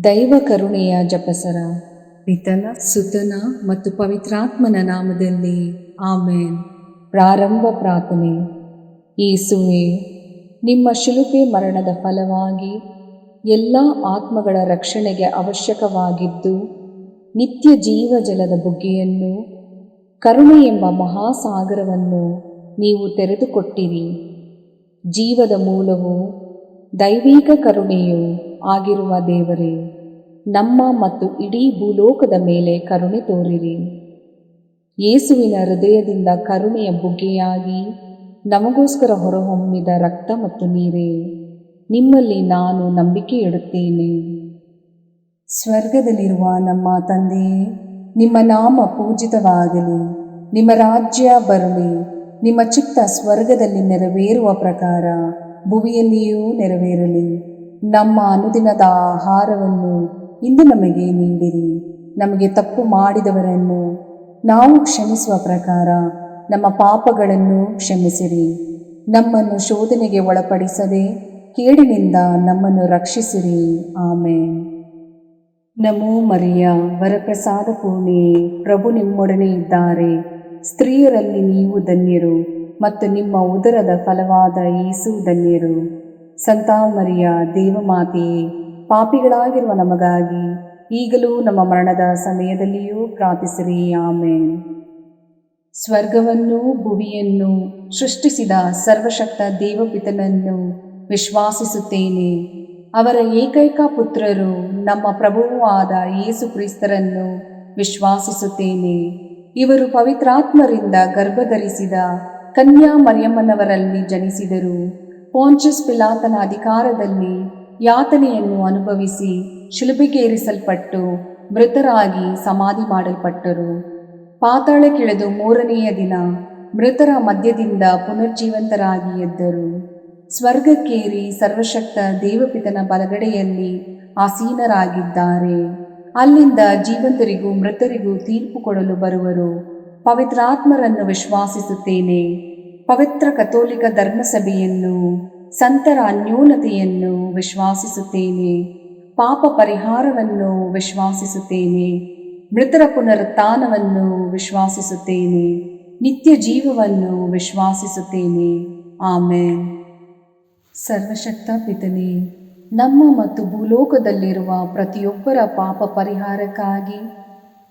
ದೈವ ಕರುಣೆಯ ಜಪಸರ. ಪಿತನ ಸುತನ ಮತ್ತು ಪವಿತ್ರಾತ್ಮನ ನಾಮದಲ್ಲಿ ಆಮೇನ್. ಪ್ರಾರಂಭ ಪ್ರಾರ್ಥನೆ. ಯೇಸುವೆ, ನಿಮ್ಮ ಶಿಲುಬೆ ಮರಣದ ಫಲವಾಗಿ ಎಲ್ಲ ಆತ್ಮಗಳ ರಕ್ಷಣೆಗೆ ಅವಶ್ಯಕವಾಗಿದ್ದು ನಿತ್ಯ ಜೀವಜಲದ ಬುಗ್ಗೆಯನ್ನು, ಕರುಣೆ ಎಂಬ ಮಹಾಸಾಗರವನ್ನು ನೀವು ತೆರೆದುಕೊಟ್ಟಿರಿ. ಜೀವದ ಮೂಲವು ದೈವಿಕ ಕರುಣೆಯು ಆಗಿರುವ ದೇವರೇ, ನಮ್ಮ ಮತ್ತು ಇಡೀ ಭೂಲೋಕದ ಮೇಲೆ ಕರುಣೆ ತೋರಿರಿ. ಯೇಸುವಿನ ಹೃದಯದಿಂದ ಕರುಣೆಯ ಬುಗ್ಗೆಯಾಗಿ ನಮಗೋಸ್ಕರ ಹೊರಹೊಮ್ಮಿದ ರಕ್ತ ಮತ್ತು ನೀರೇ, ನಿಮ್ಮಲ್ಲಿ ನಾನು ನಂಬಿಕೆ ಇಡುತ್ತೇನೆ. ಸ್ವರ್ಗದಲ್ಲಿರುವ ನಮ್ಮ ತಂದೆಯೇ, ನಿಮ್ಮ ನಾಮ ಪೂಜಿತವಾಗಲಿ, ನಿಮ್ಮ ರಾಜ್ಯ ಬರಲಿ, ನಿಮ್ಮ ಚಿತ್ತ ಸ್ವರ್ಗದಲ್ಲಿ ನೆರವೇರುವ ಪ್ರಕಾರ ಭುವಿಯಲ್ಲಿಯೂ ನೆರವೇರಲಿ. ನಮ್ಮ ಅನುದಿನದ ಆಹಾರವನ್ನು ಇಂದು ನಮಗೆ ನೀಡಿರಿ. ನಮಗೆ ತಪ್ಪು ಮಾಡಿದವರನ್ನು ನಾವು ಕ್ಷಮಿಸುವ ಪ್ರಕಾರ ನಮ್ಮ ಪಾಪಗಳನ್ನು ಕ್ಷಮಿಸಿರಿ. ನಮ್ಮನ್ನು ಶೋಧನೆಗೆ ಒಳಪಡಿಸದೆ ಕೇಡಿನಿಂದ ನಮ್ಮನ್ನು ರಕ್ಷಿಸಿರಿ. ಆಮೇನ್. ನಮೋ ಮರಿಯ, ವರಪ್ರಸಾದ ಪೂರ್ಣಿಯೇ, ಪ್ರಭು ನಿಮ್ಮೊಡನೆ ಇದ್ದಾರೆ. ಸ್ತ್ರೀಯರಲ್ಲಿ ನೀವು ಧನ್ಯರು ಮತ್ತು ನಿಮ್ಮ ಉದರದ ಫಲವಾದ ಯೇಸು ಧನ್ಯರು. ಸಂತ ಮರಿಯ, ದೇವಮಾತೆಯೇ, ಪಾಪಿಗಳಾಗಿರುವ ನಮಗಾಗಿ ಈಗಲೂ ನಮ್ಮ ಮರಣದ ಸಮಯದಲ್ಲಿಯೂ ಪ್ರಾರ್ಥಿಸಿರಿ. ಆಮೇನ್. ಸ್ವರ್ಗವನ್ನು ಭುವಿಯನ್ನು ಸೃಷ್ಟಿಸಿದ ಸರ್ವಶಕ್ತ ದೇವಪಿತನನ್ನು ವಿಶ್ವಾಸಿಸುತ್ತೇನೆ. ಅವರ ಏಕೈಕ ಪುತ್ರರು ನಮ್ಮ ಪ್ರಭುವೂ ಆದ ಯೇಸು ಕ್ರಿಸ್ತರನ್ನು ವಿಶ್ವಾಸಿಸುತ್ತೇನೆ. ಇವರು ಪವಿತ್ರಾತ್ಮರಿಂದ ಗರ್ಭಧರಿಸಿದ ಕನ್ಯಾ ಮರಿಯಮ್ಮನವರಲ್ಲಿ ಜನಿಸಿದರು. ಪೋಂಚಸ್ ಪಿಲಾತನ ಅಧಿಕಾರದಲ್ಲಿ ಯಾತನೆಯನ್ನು ಅನುಭವಿಸಿ ಶಿಲುಬೆಗೇರಿಸಲ್ಪಟ್ಟು ಮೃತರಾಗಿ ಸಮಾಧಿ ಮಾಡಲ್ಪಟ್ಟರು. ಪಾತಾಳಕ್ಕಿಳಿದು ಮೂರನೆಯ ದಿನ ಮೃತರ ಮಧ್ಯದಿಂದ ಪುನರ್ಜೀವಂತರಾಗಿ ಎದ್ದರು. ಸ್ವರ್ಗಕ್ಕೇರಿ ಸರ್ವಶಕ್ತ ದೇವಪಿತನ ಬಲಗಡೆಯಲ್ಲಿ ಆಸೀನರಾಗಿದ್ದಾರೆ. ಅಲ್ಲಿಂದ ಜೀವಂತರಿಗೂ ಮೃತರಿಗೂ ತೀರ್ಪು ಕೊಡಲು ಬರುವರು. ಪವಿತ್ರಾತ್ಮರನ್ನು ವಿಶ್ವಾಸಿಸುತ್ತೇನೆ. ಪವಿತ್ರ ಕಥೋಲಿಕ ಧರ್ಮಸಭೆಯನ್ನು, ಸಂತರ ಅನ್ಯೋನ್ಯತೆಯನ್ನು ವಿಶ್ವಾಸಿಸುತ್ತೇನೆ. ಪಾಪ ಪರಿಹಾರವನ್ನು ವಿಶ್ವಾಸಿಸುತ್ತೇನೆ. ಮೃತರ ಪುನರುತ್ಥಾನವನ್ನು ವಿಶ್ವಾಸಿಸುತ್ತೇನೆ. ನಿತ್ಯ ಜೀವವನ್ನು ವಿಶ್ವಾಸಿಸುತ್ತೇನೆ. ಆಮೇನ್. ಸರ್ವಶಕ್ತ ಪಿತನೇ, ನಮ್ಮ ಮತ್ತು ಭೂಲೋಕದಲ್ಲಿರುವ ಪ್ರತಿಯೊಬ್ಬರ ಪಾಪ ಪರಿಹಾರಕ್ಕಾಗಿ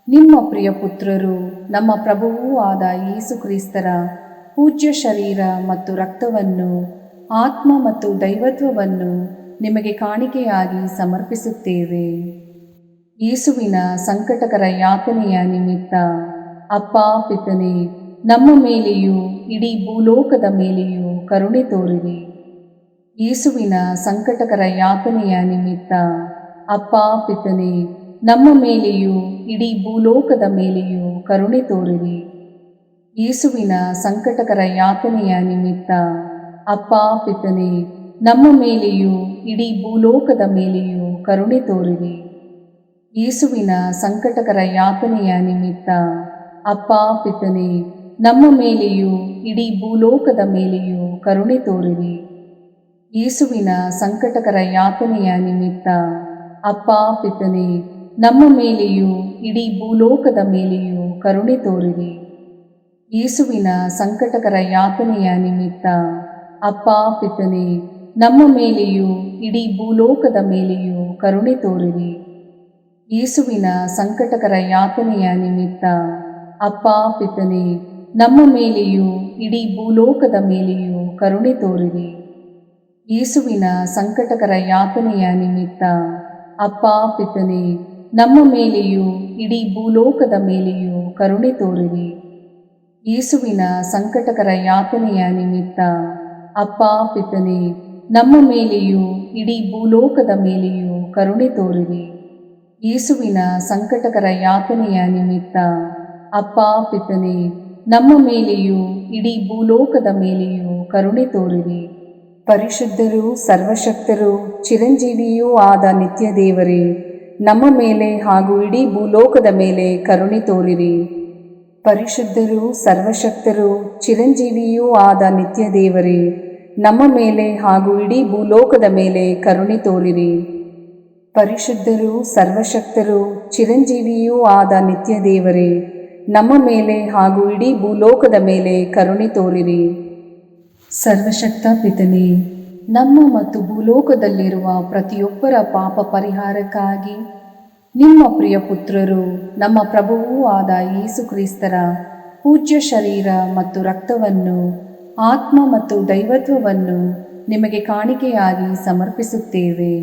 ನಿಮ್ಮ ಪ್ರಿಯ ಪುತ್ರರು, ನಮ್ಮ ಪ್ರಭುವೂ ಆದ ಯೇಸು ಕ್ರಿಸ್ತರ ಪೂಜ್ಯ ಶರೀರ ಮತ್ತು ರಕ್ತವನ್ನು, ಆತ್ಮ ಮತ್ತು ದೈವತ್ವವನ್ನು ನಿಮಗೆ ಕಾಣಿಕೆಯಾಗಿ ಸಮರ್ಪಿಸುತ್ತೇವೆ. ಯೇಸುವಿನ ಸಂಕಟಕರ ಯಾತನೆಯ ನಿಮಿತ್ತ ಅಪ್ಪ ಪಿತನೇ, ನಮ್ಮ ಮೇಲೆಯೂ ಇಡೀ ಭೂಲೋಕದ ಮೇಲೆಯೂ ಕರುಣೆ ತೋರಿರಿ. ಯೇಸುವಿನ ಸಂಕಟಕರ ಯಾತನೆಯ ನಿಮಿತ್ತ ಅಪ್ಪ ಪಿತನೇ, ನಮ್ಮ ಮೇಲೆಯೂ ಇಡೀ ಭೂಲೋಕದ ಮೇಲೆಯೂ ಕರುಣೆ ತೋರಿರಿ. ಯೇಸುವಿನ ಸಂಕಟಕರ ಯಾತನೆಯ ನಿಮಿತ್ತ ಅಪ್ಪ ಪಿತನೇ, ನಮ್ಮ ಮೇಲೆಯೂ ಇಡೀ ಭೂಲೋಕದ ಮೇಲೆಯೂ ಕರುಣೆ ತೋರಿರಿ. ಯೇಸುವಿನ ಸಂಕಟಕರ ಯಾತನೆಯ ನಿಮಿತ್ತ ಅಪ್ಪ ಪಿತನೇ, ನಮ್ಮ ಮೇಲೆಯೂ ಇಡೀ ಭೂಲೋಕದ ಮೇಲೆಯೂ ಕರುಣೆ ತೋರಿರಿ. ಯೇಸುವಿನ ಸಂಕಟಕರ ಯಾತನೆಯ ನಿಮಿತ್ತ ಅಪ್ಪ ಪಿತನೇ, ನಮ್ಮ ಮೇಲೆಯೂ ಇಡೀ ಭೂಲೋಕದ ಮೇಲೆಯೂ ಕರುಣೆ ತೋರಿರಿ. ಯೇಸುವಿನ ಸಂಕಟಕರ ಯಾತನೆಯ ನಿಮಿತ್ತ ಅಪ್ಪ ಪಿತನೇ, ನಮ್ಮ ಮೇಲೆಯೂ ಇಡೀ ಭೂಲೋಕದ ಮೇಲೆಯೂ ಕರುಣೆ ತೋರಿರಿ. ಯೇಸುವಿನ ಸಂಕಟಕರ ಯಾತನೆಯ ನಿಮಿತ್ತ ಅಪ್ಪ ಪಿತನೇ, ನಮ್ಮ ಮೇಲೆಯೂ ಇಡೀ ಭೂಲೋಕದ ಮೇಲೆಯೂ ಕರುಣೆ ತೋರಿರಿ. ಯೇಸುವಿನ ಸಂಕಟಕರ ಯಾತನೆಯ ನಿಮಿತ್ತ ಅಪ್ಪ ಪಿತನೇ, ನಮ್ಮ ಮೇಲೆಯೂ ಇಡೀ ಭೂಲೋಕದ ಮೇಲೆಯೂ ಕರುಣೆ ತೋರಿರಿ. ಯೇಸುವಿನ ಸಂಕಟಕರ ಯಾತನೆಯ ನಿಮಿತ್ತ ಅಪ್ಪ ಪಿತನೇ, ನಮ್ಮ ಮೇಲೆಯೂ ಇಡೀ ಭೂಲೋಕದ ಮೇಲೆಯೂ ಕರುಣೆ ತೋರಿರಿ. ಯೇಸುವಿನ ಸಂಕಟಕರ ಯಾತನೆಯ ನಿಮಿತ್ತ ಅಪ್ಪ ಪಿತನೇ, ನಮ್ಮ ಮೇಲೆಯೂ ಇಡೀ ಭೂಲೋಕದ ಮೇಲೆಯೂ ಕರುಣೆ ತೋರಿರಿ. ಪರಿಶುದ್ಧರೂ ಸರ್ವಶಕ್ತರೂ ಚಿರಂಜೀವಿಯೂ ಆದ ನಿತ್ಯ ದೇವರೇ, ನಮ್ಮ ಮೇಲೆ ಹಾಗೂ ಇಡೀ ಭೂಲೋಕದ ಮೇಲೆ ಕರುಣೆ ತೋರಿರಿ. ಪರಿಶುದ್ಧರೂ ಸರ್ವಶಕ್ತರೂ ಚಿರಂಜೀವಿಯೂ ಆದ ನಿತ್ಯ ದೇವರೇ, ನಮ್ಮ ಮೇಲೆ ಹಾಗೂ ಇಡೀ ಭೂಲೋಕದ ಮೇಲೆ ಕರುಣೆ ತೋರಿರಿ. ಪರಿಶುದ್ಧರೂ ಸರ್ವಶಕ್ತರೂ ಚಿರಂಜೀವಿಯೂ ಆದ ನಿತ್ಯ ದೇವರೇ, ನಮ್ಮ ಮೇಲೆ ಹಾಗೂ ಇಡೀ ಭೂಲೋಕದ ಮೇಲೆ ಕರುಣೆ ತೋರಿರಿ. ಸರ್ವಶಕ್ತ ಪಿತನೇ, ನಮ್ಮ ಮತ್ತು ಭೂಲೋಕದಲ್ಲಿರುವ ಪ್ರತಿಯೊಬ್ಬರ ಪಾಪ ಪರಿಹಾರಕ್ಕಾಗಿ ನಿಮ್ಮ ಪ್ರಿಯ ಪುತ್ರರು ನಮ್ಮ ಪ್ರಭುವೂ ಆದ ಯೇಸು ಕ್ರಿಸ್ತರ ಪೂಜ್ಯ ಶರೀರ ಮತ್ತು ರಕ್ತವನ್ನು, ಆತ್ಮ ಮತ್ತು ದೈವತ್ವವನ್ನು ನಿಮಗೆ ಕಾಣಿಕೆಯಾಗಿ ಸಮರ್ಪಿಸುತ್ತೇವೆ.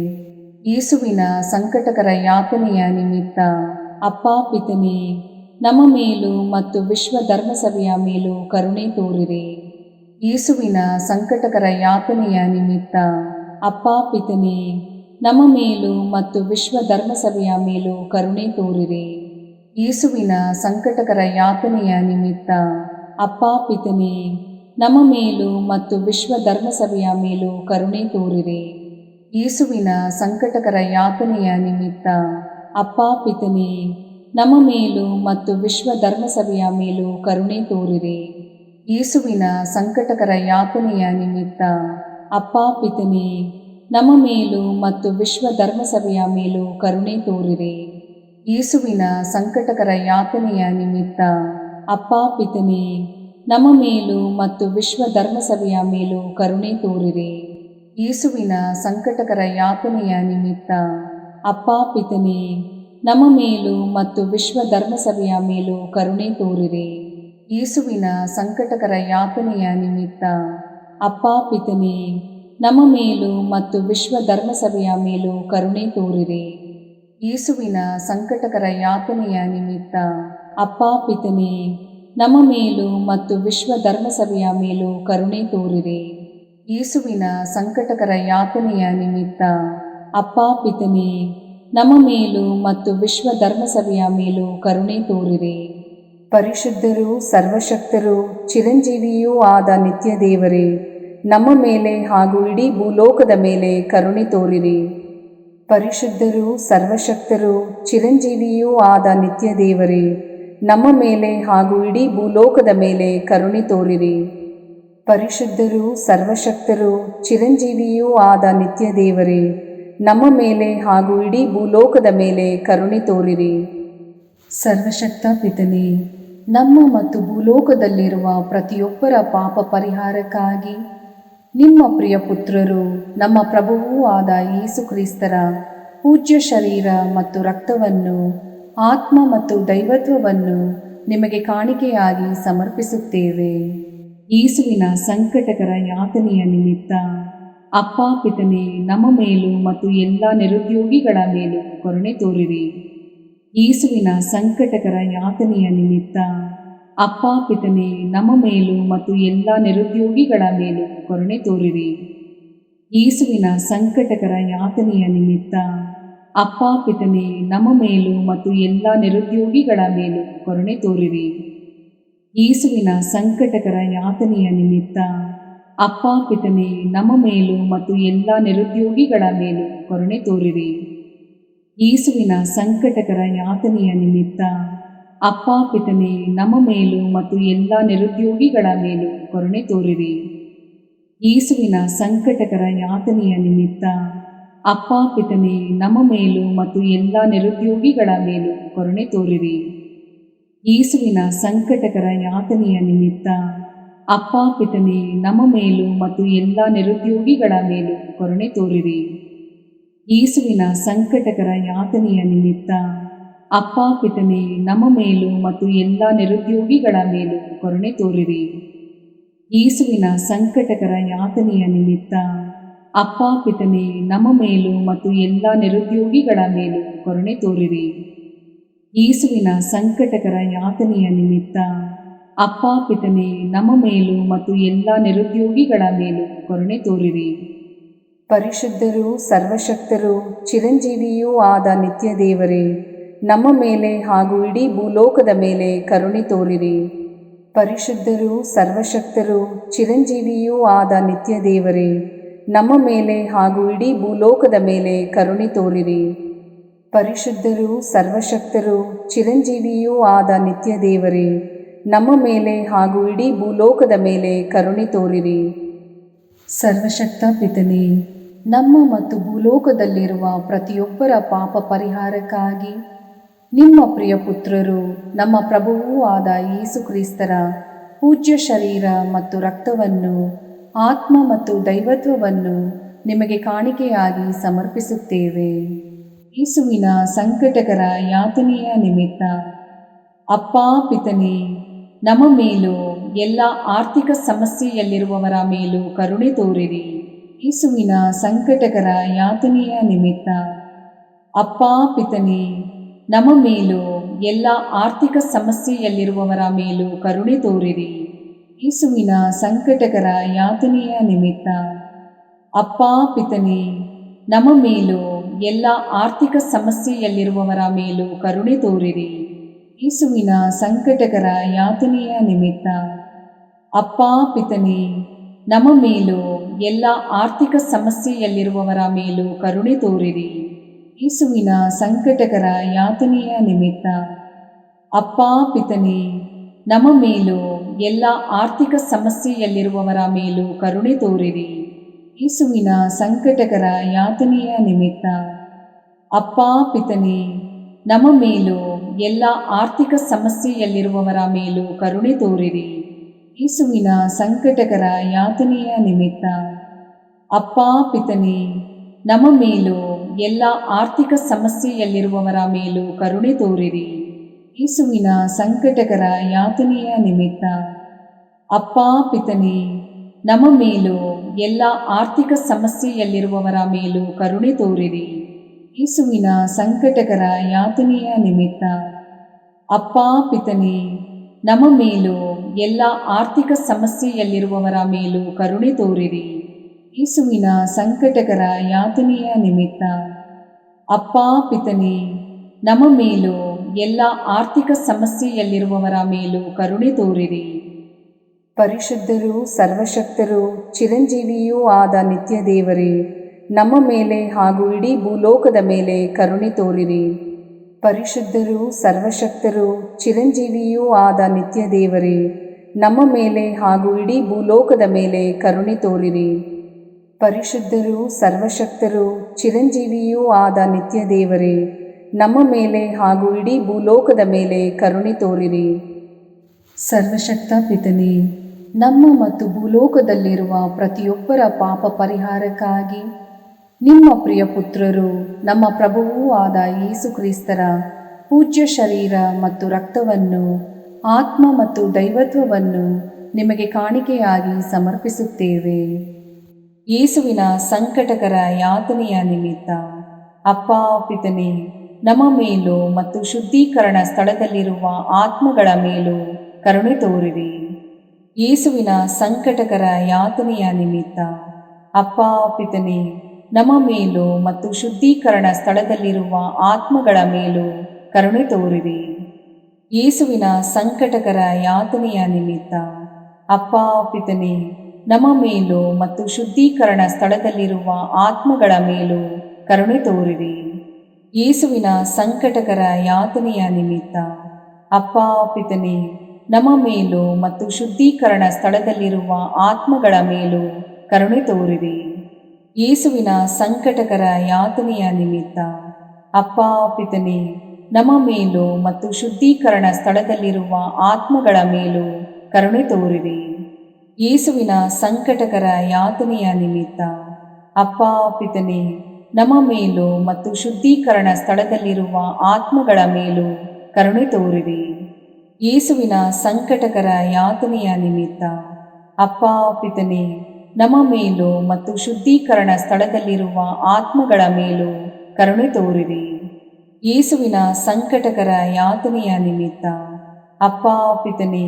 ಯೇಸುವಿನ ಸಂಕಟಕರ ಯಾತನೆಯ ನಿಮಿತ್ತ ಅಪ್ಪಾ ಪಿತನೇ, ನಮ್ಮ ಮೇಲೂ ಮತ್ತು ವಿಶ್ವ ಧರ್ಮಸಭೆಯ ಮೇಲೂ ಕರುಣೆ ತೋರಿರಿ. ಯೇಸುವಿನ ಸಂಕಟಕರ ಯಾತನೆಯ ನಿಮಿತ್ತ ಅಪ್ಪಾ ಪಿತನೇ, ನಮ್ಮ ಮೇಲೂ ಮತ್ತು ವಿಶ್ವ ಧರ್ಮಸಭೆಯ ಮೇಲೂ ಕರುಣೆ ತೋರಿರಿ. ಯೇಸುವಿನ ಸಂಕಟಕರ ಯಾತನೆಯ ನಿಮಿತ್ತ ಅಪ್ಪಾ ಪಿತನೇ, ನಮ್ಮ ಮೇಲೂ ಮತ್ತು ವಿಶ್ವ ಧರ್ಮಸಭೆಯ ಮೇಲೂ ಕರುಣೆ ತೋರಿರಿ. ಯೇಸುವಿನ ಸಂಕಟಕರ ಯಾತನೆಯ ನಿಮಿತ್ತ ಅಪ್ಪಾ ಪಿತನೇ, ನಮ್ಮ ಮೇಲೂ ಮತ್ತು ವಿಶ್ವ ಧರ್ಮಸಭೆಯ ಮೇಲೂ ಕರುಣೆ ತೋರಿರಿ. ಯೇಸುವಿನ ಸಂಕಟಕರ ಯಾತನೆಯ ನಿಮಿತ್ತ ಅಪ್ಪಾ ಪಿತನೇ, ನಮ್ಮ ಮೇಲೂ ಮತ್ತು ವಿಶ್ವ ಧರ್ಮಸಭೆಯ ಮೇಲೂ ಕರುಣೆ ತೋರಿರಿ. ಯೇಸುವಿನ ಸಂಕಟಕರ ಯಾತನೆಯ ನಿಮಿತ್ತ ಅಪ್ಪಾ ಪಿತನೇ, ನಮ್ಮ ಮೇಲೂ ಮತ್ತು ವಿಶ್ವ ಧರ್ಮಸಭೆಯ ಮೇಲೂ ಕರುಣೆ ತೋರಿರಿ. ಯೇಸುವಿನ ಸಂಕಟಕರ ಯಾತನೆಯ ನಿಮಿತ್ತ ಅಪ್ಪಾ ಪಿತನೇ, ನಮ್ಮ ಮೇಲೂ ಮತ್ತು ವಿಶ್ವ ಧರ್ಮಸಭೆಯ ಮೇಲೂ ಕರುಣೆ ತೋರಿರಿ. ಯೇಸುವಿನ ಸಂಕಟಕರ ಯಾತನೆಯ ನಿಮಿತ್ತ ಅಪ್ಪಾ ಪಿತನೇ, ನಮ್ಮ ಮೇಲೂ ಮತ್ತು ವಿಶ್ವ ಧರ್ಮಸಭೆಯ ಮೇಲೂ ಕರುಣೆ ತೋರಿರಿ. ಯೇಸುವಿನ ಸಂಕಟಕರ ಯಾತನೆಯ ನಿಮಿತ್ತ ಅಪ್ಪಾ ಪಿತನೇ, ನಮ್ಮ ಮೇಲೂ ಮತ್ತು ವಿಶ್ವ ಧರ್ಮಸಭೆಯ ಮೇಲೂ ಕರುಣೆ ತೋರಿರಿ. ಯೇಸುವಿನ ಸಂಕಟಕರ ಯಾತನೆಯ ನಿಮಿತ್ತ ಅಪ್ಪಾ ಪಿತನೇ, ನಮ್ಮ ಮೇಲೂ ಮತ್ತು ವಿಶ್ವ ಧರ್ಮಸಭೆಯ ಮೇಲೂ ಕರುಣೆ ತೋರಿರಿ. ಪರಿಶುದ್ಧರೂ ಸರ್ವಶಕ್ತರೂ ಚಿರಂಜೀವಿಯೂ ಆದ ನಿತ್ಯ ದೇವರೇ, ನಮ್ಮ ಮೇಲೆ ಹಾಗೂ ಇಡೀ ಭೂಲೋಕದ ಮೇಲೆ ಕರುಣೆ ತೋರಿರಿ. ಪರಿಶುದ್ಧರೂ ಸರ್ವಶಕ್ತರೂ ಚಿರಂಜೀವಿಯೂ ಆದ ನಿತ್ಯ ದೇವರೇ, ನಮ್ಮ ಮೇಲೆ ಹಾಗೂ ಇಡೀ ಭೂಲೋಕದ ಮೇಲೆ ಕರುಣೆ ತೋರಿರಿ. ಪರಿಶುದ್ಧರೂ ಸರ್ವಶಕ್ತರೂ ಚಿರಂಜೀವಿಯೂ ಆದ ನಿತ್ಯ ದೇವರೇ, ನಮ್ಮ ಮೇಲೆ ಹಾಗೂ ಇಡೀ ಭೂಲೋಕದ ಮೇಲೆ ಕರುಣೆ ತೋರಿರಿ. ಸರ್ವಶಕ್ತ ಪಿತನೇ, ನಮ್ಮ ಮತ್ತು ಭೂಲೋಕದಲ್ಲಿರುವ ಪ್ರತಿಯೊಬ್ಬರ ಪಾಪ ಪರಿಹಾರಕ್ಕಾಗಿ ನಿಮ್ಮ ಪ್ರಿಯ ಪುತ್ರರು ನಮ್ಮ ಪ್ರಭುವೂ ಆದ ಯೇಸು ಕ್ರಿಸ್ತರ ಪೂಜ್ಯ ಶರೀರ ಮತ್ತು ರಕ್ತವನ್ನು, ಆತ್ಮ ಮತ್ತು ದೈವತ್ವವನ್ನು ನಿಮಗೆ ಕಾಣಿಕೆಯಾಗಿ ಸಮರ್ಪಿಸುತ್ತೇವೆ. ಯೇಸುವಿನ ಸಂಕಟಕರ ಯಾತನೆಯ ನಿಮಿತ್ತ ಅಪ್ಪಾ ಪಿತನೇ, ನಮ್ಮ ಮೇಲೂ ಮತ್ತು ಎಲ್ಲ ನಿರುದ್ಯೋಗಿಗಳ ಮೇಲೂ ಕರುಣೆ ತೋರಿರಿ. ಯೇಸುವಿನ ಸಂಕಟಕರ ಯಾತನೆಯ ನಿಮಿತ್ತ ಅಪ್ಪಾ ಪಿತನೇ, ನಮ್ಮ ಮೇಲೂ ಮತ್ತು ಎಲ್ಲ ನಿರುದ್ಯೋಗಿಗಳ ಮೇಲೂ ಕರುಣೆ ತೋರಿರಿ. ಯೇಸುವಿನ ಸಂಕಟಕರ ಯಾತನೆಯ ನಿಮಿತ್ತ ಅಪ್ಪಾ ಪಿತನೇ, ನಮ್ಮ ಮೇಲೂ ಮತ್ತು ಎಲ್ಲ ನಿರುದ್ಯೋಗಿಗಳ ಮೇಲೂ ಕರುಣೆ ತೋರಿರಿ. ಯೇಸುವಿನ ಸಂಕಟಕರ ಯಾತನೆಯ ನಿಮಿತ್ತ ಅಪ್ಪಾ ಪಿತನೇ, ನಮ್ಮ ಮೇಲೂ ಮತ್ತು ಎಲ್ಲ ನಿರುದ್ಯೋಗಿಗಳ ಮೇಲೂ ಕರುಣೆ ತೋರಿರಿ. ಯೇಸುವಿನ ಸಂಕಟಕರ ಯಾತನೆಯ ನಿಮಿತ್ತ ಅಪ್ಪಾ ಪಿತನೇ, ನಮ್ಮ ಮೇಲೂ ಮತ್ತು ಎಲ್ಲ ನಿರುದ್ಯೋಗಿಗಳ ಮೇಲೂ ಕರುಣೆ ತೋರಿರಿ. ಯೇಸುವಿನ ಸಂಕಟಕರ ಯಾತನೆಯ ನಿಮಿತ್ತ ಅಪ್ಪಾ ಪಿತನೇ, ನಮ್ಮ ಮೇಲೂ ಮತ್ತು ಎಲ್ಲ ನಿರುದ್ಯೋಗಿಗಳ ಮೇಲೂ ಕರುಣೆ ತೋರಿರಿ. ಯೇಸುವಿನ ಸಂಕಟಕರ ಯಾತನೆಯ ನಿಮಿತ್ತ ಅಪ್ಪಾ ಪಿತನೇ, ನಮ್ಮ ಮೇಲೂ ಮತ್ತು ಎಲ್ಲ ನಿರುದ್ಯೋಗಿಗಳ ಮೇಲೂ ಕರುಣೆ ತೋರಿರಿ. ಯೇಸುವಿನ ಸಂಕಟಕರ ಯಾತನೆಯ ನಿಮಿತ್ತ ಅಪ್ಪಾ ಪಿತನೇ, ನಮ್ಮ ಮೇಲೂ ಮತ್ತು ಎಲ್ಲ ನಿರುದ್ಯೋಗಿಗಳ ಮೇಲೂ ಕರುಣೆ ತೋರಿರಿ. ಯೇಸುವಿನ ಸಂಕಟಕರ ಯಾತನೆಯ ನಿಮಿತ್ತ ಅಪ್ಪಾ ಪಿತನೇ, ನಮ್ಮ ಮೇಲೂ ಮತ್ತು ಎಲ್ಲ ನಿರುದ್ಯೋಗಿಗಳ ಮೇಲೂ ಕರುಣೆ ತೋರಿರಿ. ಯೇಸುವಿನ ಸಂಕಟಕರ ಯಾತನೆಯ ನಿಮಿತ್ತ ಅಪ್ಪಾ ಪಿತನೇ, ನಮ್ಮ ಮೇಲೂ ಮತ್ತು ಎಲ್ಲ ನಿರುದ್ಯೋಗಿಗಳ ಮೇಲೂ ಕರುಣೆ ತೋರಿರಿ. ಪರಿಶುದ್ಧರೂ ಸರ್ವಶಕ್ತರೂ ಚಿರಂಜೀವಿಯೂ ಆದ ನಿತ್ಯ ದೇವರೇ, ನಮ್ಮ ಮೇಲೆ ಹಾಗೂ ಇಡೀ ಭೂಲೋಕದ ಮೇಲೆ ಕರುಣೆ ತೋರಿರಿ. ಪರಿಶುದ್ಧರೂ ಸರ್ವಶಕ್ತರೂ ಚಿರಂಜೀವಿಯೂ ಆದ ನಿತ್ಯ ದೇವರೇ, ನಮ್ಮ ಮೇಲೆ ಹಾಗೂ ಇಡೀ ಭೂಲೋಕದ ಮೇಲೆ ಕರುಣೆ ತೋರಿರಿ. ಪರಿಶುದ್ಧರೂ ಸರ್ವಶಕ್ತರೂ ಚಿರಂಜೀವಿಯೂ ಆದ ನಿತ್ಯ ದೇವರೇ, ನಮ್ಮ ಮೇಲೆ ಹಾಗೂ ಇಡೀ ಭೂಲೋಕದ ಮೇಲೆ ಕರುಣೆ ತೋರಿರಿ. ಸರ್ವಶಕ್ತ ಪಿತನೇ, ನಮ್ಮ ಮತ್ತು ಭೂಲೋಕದಲ್ಲಿರುವ ಪ್ರತಿಯೊಬ್ಬರ ಪಾಪ ಪರಿಹಾರಕ್ಕಾಗಿ ನಿಮ್ಮ ಪ್ರಿಯ ಪುತ್ರರು ನಮ್ಮ ಪ್ರಭುವೂ ಆದ ಯೇಸು ಕ್ರಿಸ್ತರ ಪೂಜ್ಯ ಶರೀರ ಮತ್ತು ರಕ್ತವನ್ನು, ಆತ್ಮ ಮತ್ತು ದೈವತ್ವವನ್ನು ನಿಮಗೆ ಕಾಣಿಕೆಯಾಗಿ ಸಮರ್ಪಿಸುತ್ತೇವೆ. ಯೇಸುವಿನ ಸಂಕಟಕರ ಯಾತನೆಯ ನಿಮಿತ್ತ ಅಪ್ಪಾ ಪಿತನೇ, ನಮ್ಮ ಮೇಲೂ ಎಲ್ಲ ಆರ್ಥಿಕ ಸಮಸ್ಯೆಯಲ್ಲಿರುವವರ ಮೇಲೂ ಕರುಣೆ ತೋರಿರಿ. ಯೇಸುವಿನ ಸಂಕಟಕರ ಯಾತನೆಯ ನಿಮಿತ್ತ ಅಪ್ಪಾ ಪಿತನೇ, ನಮ್ಮ ಮೇಲೂ ಎಲ್ಲ ಆರ್ಥಿಕ ಸಮಸ್ಯೆಯಲ್ಲಿರುವವರ ಮೇಲೂ ಕರುಣೆ ತೋರಿರಿ. ಯೇಸುವಿನ ಸಂಕಟಕರ ಯಾತನೆಯ ನಿಮಿತ್ತ ಅಪ್ಪಾ ಪಿತನೇ, ನಮ್ಮ ಮೇಲೂ ಎಲ್ಲ ಆರ್ಥಿಕ ಸಮಸ್ಯೆಯಲ್ಲಿರುವವರ ಮೇಲೂ ಕರುಣೆ ತೋರಿರಿ. ಯೇಸುವಿನ ಸಂಕಟಕರ ಯಾತನೆಯ ನಿಮಿತ್ತ ಅಪ್ಪಾ ಪಿತನೇ, ನಮ್ಮ ಮೇಲೂ ಎಲ್ಲ ಆರ್ಥಿಕ ಸಮಸ್ಯೆಯಲ್ಲಿರುವವರ ಮೇಲೂ ಕರುಣೆ ತೋರಿರಿ. ಯೇಸುವಿನ ಸಂಕಟಕರ ಯಾತನೆಯ ನಿಮಿತ್ತ ಅಪ್ಪಾ ಪಿತನೇ, ನಮ್ಮ ಮೇಲೂ ಎಲ್ಲ ಆರ್ಥಿಕ ಸಮಸ್ಯೆಯಲ್ಲಿರುವವರ ಮೇಲೂ ಕರುಣೆ ತೋರಿರಿ. ಯೇಸುವಿನ ಸಂಕಟಕರ ಯಾತನೆಯ ನಿಮಿತ್ತ ಅಪ್ಪಾ ಪಿತನೇ, ನಮ್ಮ ಮೇಲೂ ಎಲ್ಲ ಆರ್ಥಿಕ ಸಮಸ್ಯೆಯಲ್ಲಿರುವವರ ಮೇಲೂ ಕರುಣೆ ತೋರಿರಿ. ಯೇಸುವಿನ ಸಂಕಟಕರ ಯಾತನೆಯ ನಿಮಿತ್ತ ಅಪ್ಪಾ ಪಿತನೇ, ನಮ್ಮ ಮೇಲೂ ಎಲ್ಲ ಆರ್ಥಿಕ ಸಮಸ್ಯೆಯಲ್ಲಿರುವವರ ಮೇಲೂ ಕರುಣೆ ತೋರಿರಿ. ಯೇಸುವಿನ ಸಂಕಟಕರ ಯಾತನೆಯ ನಿಮಿತ್ತ ಅಪ್ಪಾ ಪಿತನೇ, ನಮ್ಮ ಮೇಲೂ ಎಲ್ಲ ಆರ್ಥಿಕ ಸಮಸ್ಯೆಯಲ್ಲಿರುವವರ ಮೇಲೂ ಕರುಣೆ ತೋರಿರಿ. ಯೇಸುವಿನ ಸಂಕಟಕರ ಯಾತನೆಯ ನಿಮಿತ್ತ ಅಪ್ಪಾ ಪಿತನೇ, ನಮ್ಮ ಮೇಲೂ ಎಲ್ಲ ಆರ್ಥಿಕ ಸಮಸ್ಯೆಯಲ್ಲಿರುವವರ ಮೇಲೂ ಕರುಣೆ ತೋರಿರಿ. ಯೇಸುವಿನ ಸಂಕಟಕರ ಯಾತನೆಯ ನಿಮಿತ್ತ ಅಪ್ಪಾ ಪಿತನೇ, ನಮ್ಮ ಮೇಲೂ ಎಲ್ಲ ಆರ್ಥಿಕ ಸಮಸ್ಯೆಯಲ್ಲಿರುವವರ ಮೇಲೂ ಕರುಣೆ ತೋರಿರಿ. ಪರಿಶುದ್ಧರೂ ಸರ್ವಶಕ್ತರೂ ಚಿರಂಜೀವಿಯೂ ಆದ ನಿತ್ಯ ದೇವರೇ, ನಮ್ಮ ಮೇಲೆ ಹಾಗೂ ಇಡೀ ಭೂಲೋಕದ ಮೇಲೆ ಕರುಣೆ ತೋರಿರಿ. ಪರಿಶುದ್ಧರೂ ಸರ್ವಶಕ್ತರೂ ಚಿರಂಜೀವಿಯೂ ಆದ ನಿತ್ಯ ದೇವರೇ, ನಮ್ಮ ಮೇಲೆ ಹಾಗೂ ಇಡೀ ಭೂಲೋಕದ ಮೇಲೆ ಕರುಣೆ ತೋರಿರಿ. ಪರಿಶುದ್ಧರೂ ಸರ್ವಶಕ್ತರೂ ಚಿರಂಜೀವಿಯೂ ಆದ ನಿತ್ಯ ದೇವರೇ, ನಮ್ಮ ಮೇಲೆ ಹಾಗೂ ಇಡೀ ಭೂಲೋಕದ ಮೇಲೆ ಕರುಣೆ ತೋರಿರಿ. ಸರ್ವಶಕ್ತ ಪಿತನೇ, ನಮ್ಮ ಮತ್ತು ಭೂಲೋಕದಲ್ಲಿರುವ ಪ್ರತಿಯೊಬ್ಬರ ಪಾಪ ಪರಿಹಾರಕ್ಕಾಗಿ ನಿಮ್ಮ ಪ್ರಿಯ ಪುತ್ರರು ನಮ್ಮ ಪ್ರಭುವೂ ಆದ ಯೇಸು ಕ್ರಿಸ್ತರ ಪೂಜ್ಯ ಶರೀರ ಮತ್ತು ರಕ್ತವನ್ನು, ಆತ್ಮ ಮತ್ತು ದೈವತ್ವವನ್ನು ನಿಮಗೆ ಕಾಣಿಕೆಯಾಗಿ ಸಮರ್ಪಿಸುತ್ತೇವೆ. ಯೇಸುವಿನ ಸಂಕಟಕರ ಯಾತನೆಯ ನಿಮಿತ್ತ ಅಪ್ಪಾ ಪಿತನೇ, ನಮ್ಮ ಮೇಲೂ ಮತ್ತು ಶುದ್ಧೀಕರಣ ಸ್ಥಳದಲ್ಲಿರುವ ಆತ್ಮಗಳ ಮೇಲೂ ಕರುಣೆ ತೋರಿರಿ. ಯೇಸುವಿನ ಸಂಕಟಕರ ಯಾತನೆಯ ನಿಮಿತ್ತ ಅಪ್ಪಾ ಪಿತನೇ, ನಮ್ಮ ಮೇಲೂ ಮತ್ತು ಶುದ್ಧೀಕರಣ ಸ್ಥಳದಲ್ಲಿರುವ ಆತ್ಮಗಳ ಮೇಲೂ ಕರುಣೆ ತೋರಿರಿ. ಯೇಸುವಿನ ಸಂಕಟಕರ ಯಾತನೆಯ ನಿಮಿತ್ತ ಅಪ್ಪಾ ಪಿತನೇ, ನಮ್ಮ ಮೇಲೂ ಮತ್ತು ಶುದ್ಧೀಕರಣ ಸ್ಥಳದಲ್ಲಿರುವ ಆತ್ಮಗಳ ಮೇಲೂ ಕರುಣೆ ತೋರಿರಿ. ಯೇಸುವಿನ ಸಂಕಟಕರ ಯಾತನೆಯ ನಿಮಿತ್ತ ಅಪ್ಪಾ ಪಿತನೇ, ನಮ್ಮ ಮೇಲೂ ಮತ್ತು ಶುದ್ಧೀಕರಣ ಸ್ಥಳದಲ್ಲಿರುವ ಆತ್ಮಗಳ ಮೇಲೂ ಕರುಣೆ ತೋರಿರಿ. ಯೇಸುವಿನ ಸಂಕಟಕರ ಯಾತನೆಯ ನಿಮಿತ್ತ ಅಪ್ಪಾ ಪಿತನೇ, ನಮ್ಮ ಮೇಲೂ ಮತ್ತು ಶುದ್ಧೀಕರಣ ಸ್ಥಳದಲ್ಲಿರುವ ಆತ್ಮಗಳ ಮೇಲೂ ಕರುಣೆ ತೋರಿರಿ. ಯೇಸುವಿನ ಸಂಕಟಕರ ಯಾತನೆಯ ನಿಮಿತ್ತ ಅಪ್ಪಾ ಪಿತನೇ, ನಮ್ಮ ಮೇಲೂ ಮತ್ತು ಶುದ್ಧೀಕರಣ ಸ್ಥಳದಲ್ಲಿರುವ ಆತ್ಮಗಳ ಮೇಲೂ ಕರುಣೆ ತೋರಿರಿ. ಯೇಸುವಿನ ಸಂಕಟಕರ ಯಾತನೆಯ ನಿಮಿತ್ತ ಅಪ್ಪಾ ಪಿತನೇ, ನಮ್ಮ ಮೇಲೂ ಮತ್ತು ಶುದ್ಧೀಕರಣ ಸ್ಥಳದಲ್ಲಿರುವ ಆತ್ಮಗಳ ಮೇಲೂ ಕರುಣೆ ತೋರಿರಿ. ಯೇಸುವಿನ ಸಂಕಟಕರ ಯಾತನೆಯ ನಿಮಿತ್ತ ಅಪ್ಪಾ ಪಿತನೇ,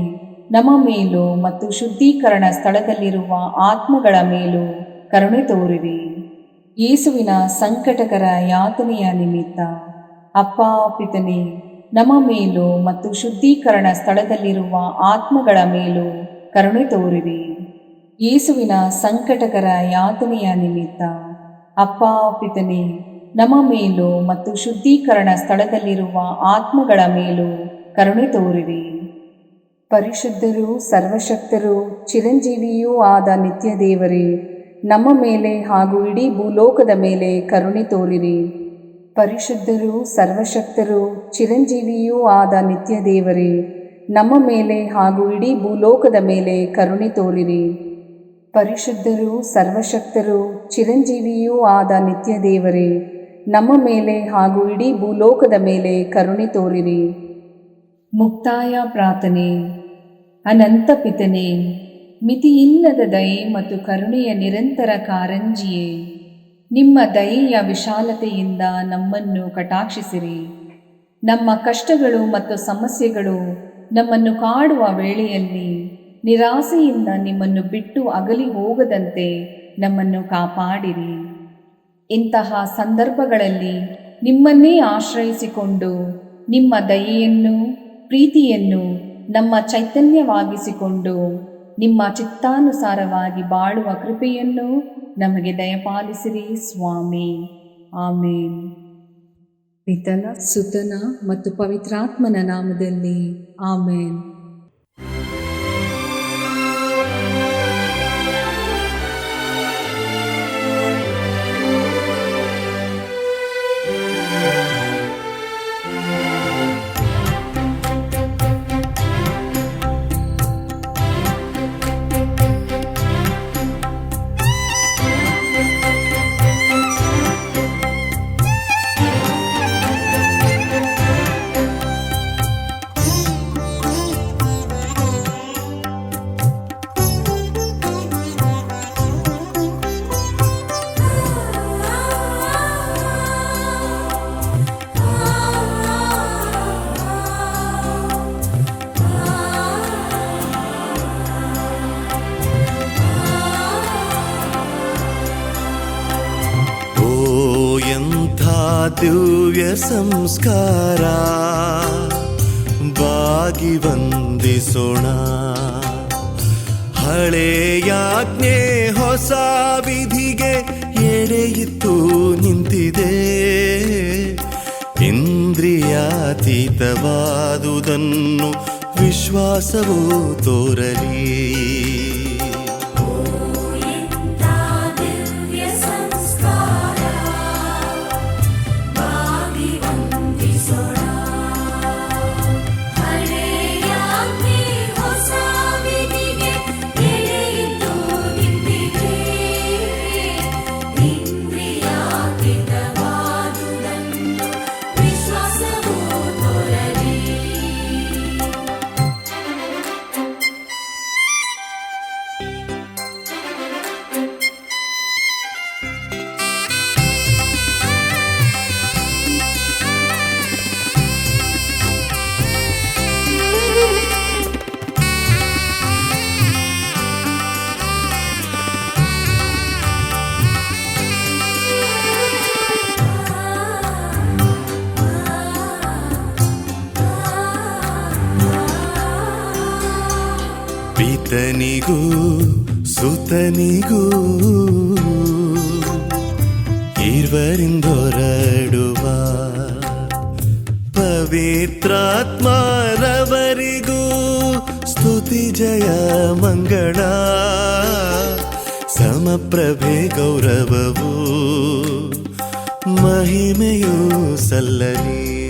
ನಮ್ಮ ಮೇಲೂ ಮತ್ತು ಶುದ್ಧೀಕರಣ ಸ್ಥಳದಲ್ಲಿರುವ ಆತ್ಮಗಳ ಮೇಲೂ ಕರುಣೆ ತೋರಿರಿ. ಯೇಸುವಿನ ಸಂಕಟಕರ ಯಾತನೆಯ ನಿಮಿತ್ತ ಅಪ್ಪಾ ಪಿತನೇ, ನಮ್ಮ ಮೇಲೂ ಮತ್ತು ಶುದ್ಧೀಕರಣ ಸ್ಥಳದಲ್ಲಿರುವ ಆತ್ಮಗಳ ಮೇಲೂ ಕರುಣೆ ತೋರಿರಿ. ಯೇಸುವಿನ ಸಂಕಟಕರ ಯಾತನೆಯ ನಿಮಿತ್ತ ಅಪ್ಪಾ ಪಿತನೇ, ನಮ್ಮ ಮೇಲೂ ಮತ್ತು ಶುದ್ಧೀಕರಣ ಸ್ಥಳದಲ್ಲಿರುವ ಆತ್ಮಗಳ ಮೇಲೂ ಕರುಣೆ ತೋರಿರಿ. ಪರಿಶುದ್ಧರೂ ಸರ್ವಶಕ್ತರೂ ಚಿರಂಜೀವಿಯೂ ಆದ ನಿತ್ಯ ದೇವರೇ, ನಮ್ಮ ಮೇಲೆ ಹಾಗೂ ಇಡೀ ಭೂಲೋಕದ ಮೇಲೆ ಕರುಣೆ ತೋರಿರಿ. ಪರಿಶುದ್ಧರೂ ಸರ್ವಶಕ್ತರೂ ಚಿರಂಜೀವಿಯೂ ಆದ ನಿತ್ಯ ದೇವರೇ, ನಮ್ಮ ಮೇಲೆ ಹಾಗೂ ಇಡೀ ಭೂಲೋಕದ ಮೇಲೆ ಕರುಣೆ ತೋರಿರಿ. ಪರಿಶುದ್ಧರೂ ಸರ್ವಶಕ್ತರೂ ಚಿರಂಜೀವಿಯೂ ಆದ ನಿತ್ಯ ದೇವರೇ, ನಮ್ಮ ಮೇಲೆ ಹಾಗೂ ಇಡೀ ಭೂಲೋಕದ ಮೇಲೆ ಕರುಣೆ ತೋರಿರಿ. ಮುಕ್ತಾಯ ಪ್ರಾರ್ಥನೆ. ಅನಂತ ಪಿತನೇ, ಮಿತಿಯಿಲ್ಲದ ದಯೆ ಮತ್ತು ಕರುಣೆಯ ನಿರಂತರ ಕಾರಂಜಿಯೇ, ನಿಮ್ಮ ದಯೆಯ ವಿಶಾಲತೆಯಿಂದ ನಮ್ಮನ್ನು ಕಟಾಕ್ಷಿಸಿರಿ. ನಮ್ಮ ಕಷ್ಟಗಳು ಮತ್ತು ಸಮಸ್ಯೆಗಳು ನಮ್ಮನ್ನು ಕಾಡುವ ವೇಳೆಯಲ್ಲಿ ನಿರಾಸೆಯಿಂದ ನಿಮ್ಮನ್ನು ಬಿಟ್ಟು ಅಗಲಿ ಹೋಗದಂತೆ ನಮ್ಮನ್ನು ಕಾಪಾಡಿರಿ. ಇಂತಹ ಸಂದರ್ಭಗಳಲ್ಲಿ ನಿಮ್ಮನ್ನೇ ಆಶ್ರಯಿಸಿಕೊಂಡು ನಿಮ್ಮ ದಯೆಯನ್ನು ಪ್ರೀತಿಯನ್ನು ನಮ್ಮ ಚೈತನ್ಯವಾಗಿಸಿಕೊಂಡು ನಿಮ್ಮ ಚಿತ್ತಾನುಸಾರವಾಗಿ ಬಾಳುವ ಕೃಪೆಯನ್ನು ನಮಗೆ ದಯಪಾಲಿಸಿರಿ ಸ್ವಾಮಿ. ಆಮೇನ್. ಪಿತನ ಸುತನ ಮತ್ತು ಪವಿತ್ರಾತ್ಮನ ನಾಮದಲ್ಲಿ ಆಮೇನ್. ದಿವ್ಯ ಸಂಸ್ಕಾರ ಬಾಗಿ ವಂದಿಸೋಣ. ಹಳೆಯಾಜ್ಞೆ ಹೊಸ ವಿಧಿಗೆ ಎಡೆಯಿತ್ತು ನಿಂತಿದೆ. ಇಂದ್ರಿಯಾತೀತವಾದುದನ್ನು ವಿಶ್ವಾಸವು ತೋರಲಿ. ಪಿತನಿಗೂ ಸುತನಿಗೂ ಇರುವರಿಂದೊರಡುವ ಪವಿತ್ರಾತ್ಮರವರಿಗೂ ಸ್ತುತಿ ಜಯ ಮಂಗಳ. ಸಮಪ್ರಭೆ ಗೌರವವು ಮಹಿಮೆಯೂ ಸಲ್ಲಲಿ.